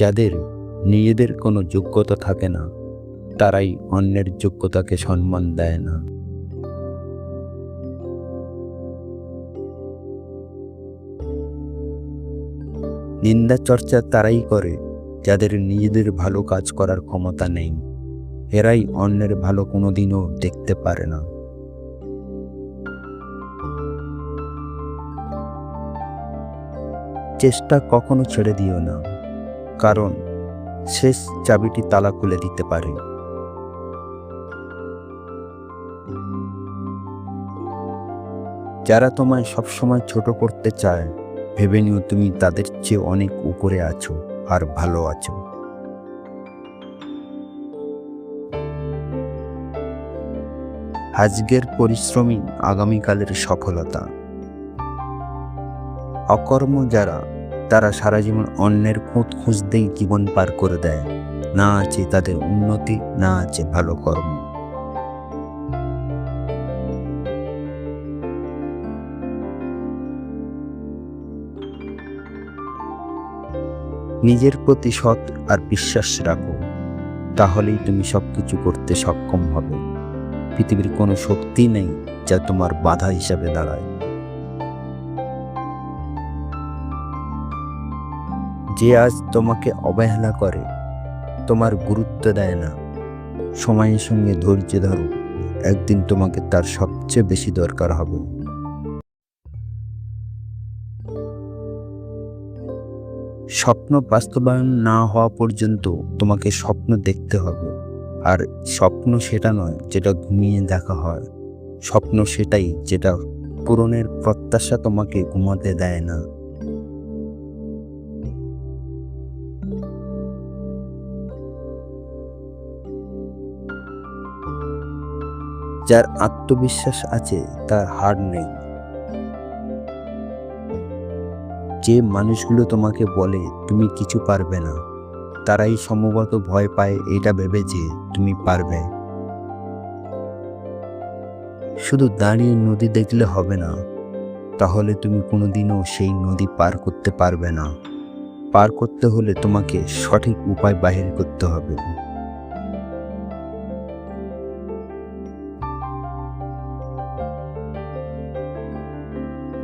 যাদের নিজেদের কোনো যোগ্যতা থাকে না, তারাই অন্যের যোগ্যতাকে সম্মান দেয় না। নিন্দা চর্চা তারাই করে যাদের নিজেদের ভালো কাজ করার ক্ষমতা নেই। এরাই অন্যের ভালো কোনোদিনও দেখতে পারে না। চেষ্টা কখনো ছেড়ে দিও না, কারণ শেষ চাবিটি তালা খুলে দিতে পারে। যারা তোমায় সবসময় ছোট করতে চায়, ভেবে নিও তুমি তাদের চেয়ে অনেক উপরে আছো আর ভালো আছো। আজকের পরিশ্রমই আগামীকালের সফলতা। অকর্ম যারা, তারা সারা জীবন অন্যের খুঁত খুঁজতেই জীবন পার করে দেয়। না আছে তাদের উন্নতি, না আছে ভালো কর্ম। নিজের প্রতি সৎ আর বিশ্বাস রাখো, তাহলেই তুমি সবকিছু করতে সক্ষম হবে। পৃথিবীর কোনো শক্তি নেই যা তোমার বাধা হিসাবে দাঁড়ায়। যে আজ তোমাকে অবহেলা করে, তোমার গুরুত্ব দেয় না, সময়ের সঙ্গে ধৈর্য ধরো, একদিন তোমাকে তার সবচেয়ে বেশি দরকার হবে। স্বপ্ন বাস্তবায়ন না হওয়া পর্যন্ত তোমাকে স্বপ্ন দেখতে হবে। আর স্বপ্ন সেটা নয় যেটা ঘুমিয়ে দেখা হয়, স্বপ্ন সেটাই যেটা পূরণের প্রত্যাশা তোমাকে ঘুমাতে দেয় না। যার আত্মবিশ্বাস আছে তার হার নেই। যে মানুষগুলো তোমাকে বলে তুমি কিছু পারবে না, তারাই সম্ভবত ভয় পায় এটা ভেবে যে তুমি পারবে। শুধু দাঁড়িয়ে নদী দেখলে হবে না, তাহলে তুমি কোনোদিনও সেই নদী পার করতে পারবে না। পার করতে হলে তোমাকে সঠিক উপায় বাহির করতে হবে।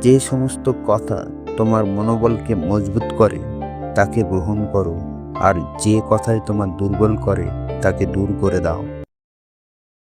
যে সমস্ত কথা তোমার মনোবলকে মজবুত করে তাকে গ্রহণ করো, আর যে কথায় তোমার দুর্বল করে তাকে দূর করে দাও।